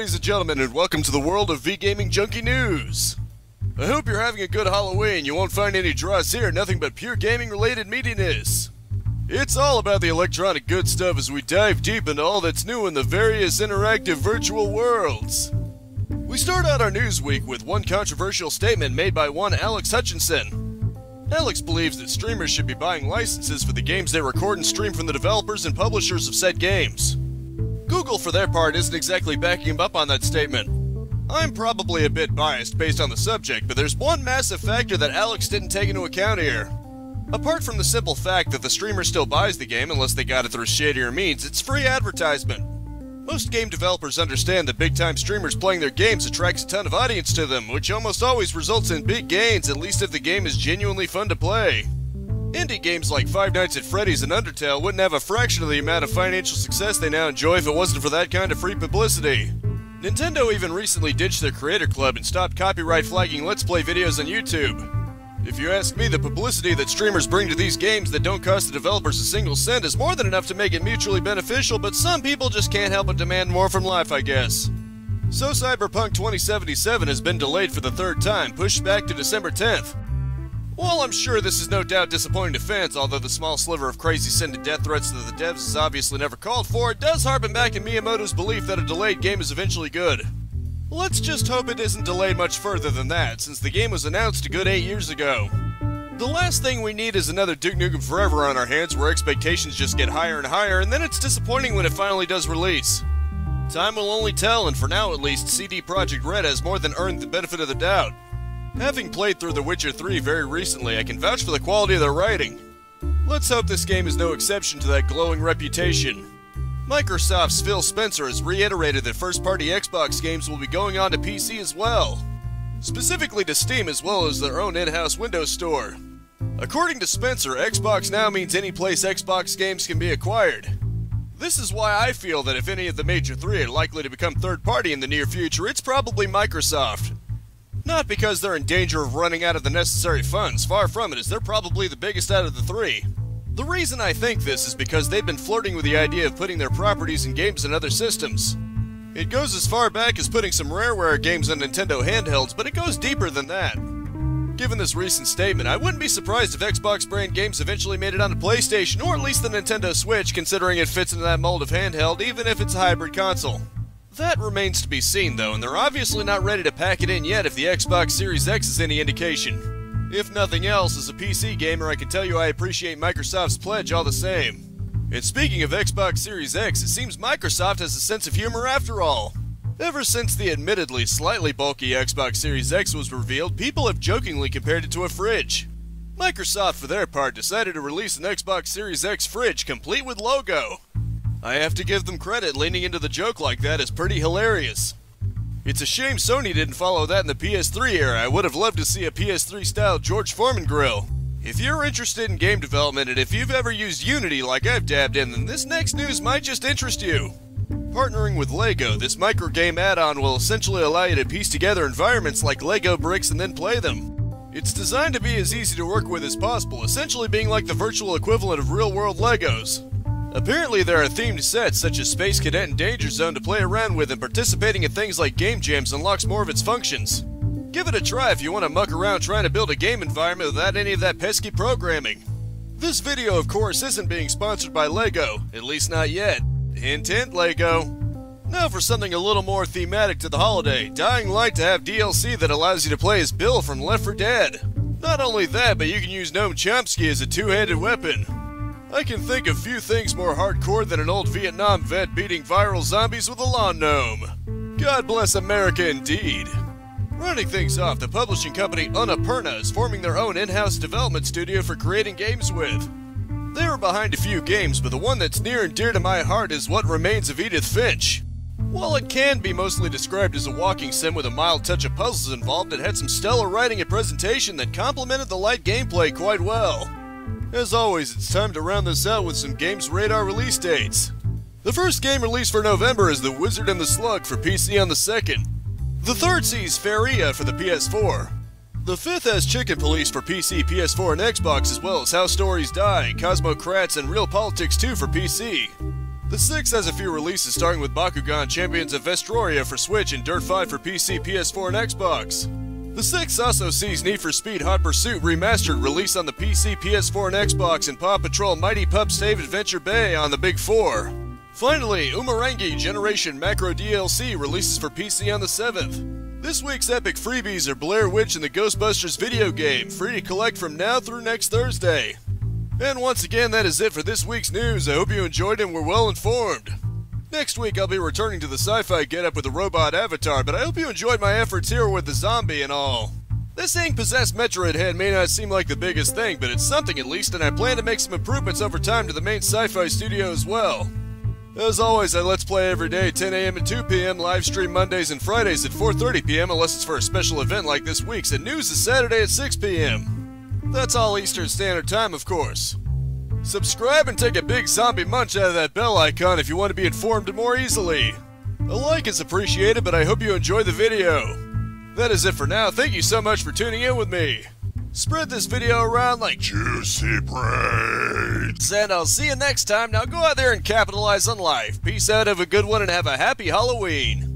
ladies and gentlemen, and welcome to the world of V-Gaming Junkie News. I hope you're having a good Halloween. You won't find any draws here, nothing but pure gaming-related meatiness. It's all about the electronic good stuff as we dive deep into all that's new in the various interactive virtual worlds. We start out our news week with one controversial statement made by one Alex Hutchinson. Alex believes that streamers should be buying licenses for the games they record and stream from the developers and publishers of said games. Google, for their part, isn't exactly backing him up on that statement. I'm probably a bit biased based on the subject, but there's one massive factor that Alex didn't take into account here. Apart from the simple fact that the streamer still buys the game unless they got it through shadier means, it's free advertisement. Most game developers understand that big-time streamers playing their games attracts a ton of audience to them, which almost always results in big gains, at least if the game is genuinely fun to play. Indie games like Five Nights at Freddy's and Undertale wouldn't have a fraction of the amount of financial success they now enjoy if it wasn't for that kind of free publicity. Nintendo even recently ditched their Creator Club and stopped copyright flagging Let's Play videos on YouTube. If you ask me, the publicity that streamers bring to these games that don't cost the developers a single cent is more than enough to make it mutually beneficial, but some people just can't help but demand more from life, I guess. So Cyberpunk 2077 has been delayed for the third time, pushed back to December 10th. While I'm sure this is no doubt disappointing to fans, although the small sliver of crazy sending death threats to the devs is obviously never called for, it does harpen back to Miyamoto's belief that a delayed game is eventually good. Let's just hope it isn't delayed much further than that, since the game was announced a good 8 years ago. The last thing we need is another Duke Nukem Forever on our hands where expectations just get higher and higher, and then it's disappointing when it finally does release. Time will only tell, and for now at least, CD Projekt Red has more than earned the benefit of the doubt. Having played through The Witcher 3 very recently, I can vouch for the quality of their writing. Let's hope this game is no exception to that glowing reputation. Microsoft's Phil Spencer has reiterated that first-party Xbox games will be going on to PC as well, specifically to Steam as well as their own in-house Windows Store. According to Spencer, Xbox now means any place Xbox games can be acquired. This is why I feel that if any of the major three are likely to become third-party in the near future, it's probably Microsoft. Not because they're in danger of running out of the necessary funds, far from it, as they're probably the biggest out of the three. The reason I think this is because they've been flirting with the idea of putting their properties and games in other systems. It goes as far back as putting some Rareware games on Nintendo handhelds, but it goes deeper than that. Given this recent statement, I wouldn't be surprised if Xbox brand games eventually made it onto PlayStation, or at least the Nintendo Switch, considering it fits into that mold of handheld, even if it's a hybrid console. That remains to be seen though, and they're obviously not ready to pack it in yet if the Xbox Series X is any indication. If nothing else, as a PC gamer I can tell you I appreciate Microsoft's pledge all the same. And speaking of Xbox Series X, it seems Microsoft has a sense of humor after all. Ever since the admittedly slightly bulky Xbox Series X was revealed, people have jokingly compared it to a fridge. Microsoft, for their part, decided to release an Xbox Series X fridge complete with logo. I have to give them credit, leaning into the joke like that is pretty hilarious. It's a shame Sony didn't follow that in the PS3 era. I would have loved to see a PS3-style George Foreman grill. If you're interested in game development and if you've ever used Unity like I've dabbed in, then this next news might just interest you. Partnering with LEGO, this microgame add-on will essentially allow you to piece together environments like LEGO bricks and then play them. It's designed to be as easy to work with as possible, essentially being like the virtual equivalent of real-world Legos. Apparently there are themed sets such as Space Cadet and Danger Zone to play around with, and participating in things like game jams unlocks more of its functions. Give it a try if you want to muck around trying to build a game environment without any of that pesky programming. This video, of course, isn't being sponsored by LEGO, at least not yet. Hint hint, LEGO. Now for something a little more thematic to the holiday, Dying Light to have DLC that allows you to play as Bill from Left 4 Dead. Not only that, but you can use Noam Chomsky as a two-handed weapon. I can think of few things more hardcore than an old Vietnam vet beating viral zombies with a lawn gnome. God bless America indeed. Running things off, the publishing company Annapurna is forming their own in-house development studio for creating games with. They were behind a few games, but the one that's near and dear to my heart is What Remains of Edith Finch. While it can be mostly described as a walking sim with a mild touch of puzzles involved, it had some stellar writing and presentation that complemented the light gameplay quite well. As always, it's time to round this out with some Games Radar release dates. The first game released for November is The Wizard and the Slug for PC on the 2nd. The third sees Feria for the PS4. The fifth has Chicken Police for PC, PS4, and Xbox, as well as How Stories Die, Cosmocrats, and Real Politics 2 for PC. The 6 has a few releases starting with Bakugan Champions of Vestroria for Switch and Dirt 5 for PC, PS4, and Xbox. The 6 also sees Need for Speed Hot Pursuit Remastered released on the PC, PS4, and Xbox, and Paw Patrol Mighty Pup Save Adventure Bay on the Big 4. Finally, Umurangi Generation Macro DLC releases for PC on the 7th. This week's epic freebies are Blair Witch and the Ghostbusters video game, free to collect from now through next Thursday. And once again, that is it for this week's news. I hope you enjoyed and were well informed. Next week, I'll be returning to the sci-fi getup with a robot avatar, but I hope you enjoyed my efforts here with the zombie and all. This ink-possessed Metroid head may not seem like the biggest thing, but it's something at least, and I plan to make some improvements over time to the main sci-fi studio as well. As always, I Let's Play every day, 10 a.m. and 2 p.m, live stream Mondays and Fridays at 4:30 p.m. unless it's for a special event like this week's, and news is Saturday at 6 p.m. That's all Eastern Standard Time, of course. Subscribe and take a big zombie munch out of that bell icon if you want to be informed more easily. A like is appreciated, but I hope you enjoy the video. That is it for now. Thank you so much for tuning in with me. Spread this video around like juicy brains. And I'll see you next time. Now go out there and capitalize on life. Peace out, have a good one, and have a happy Halloween.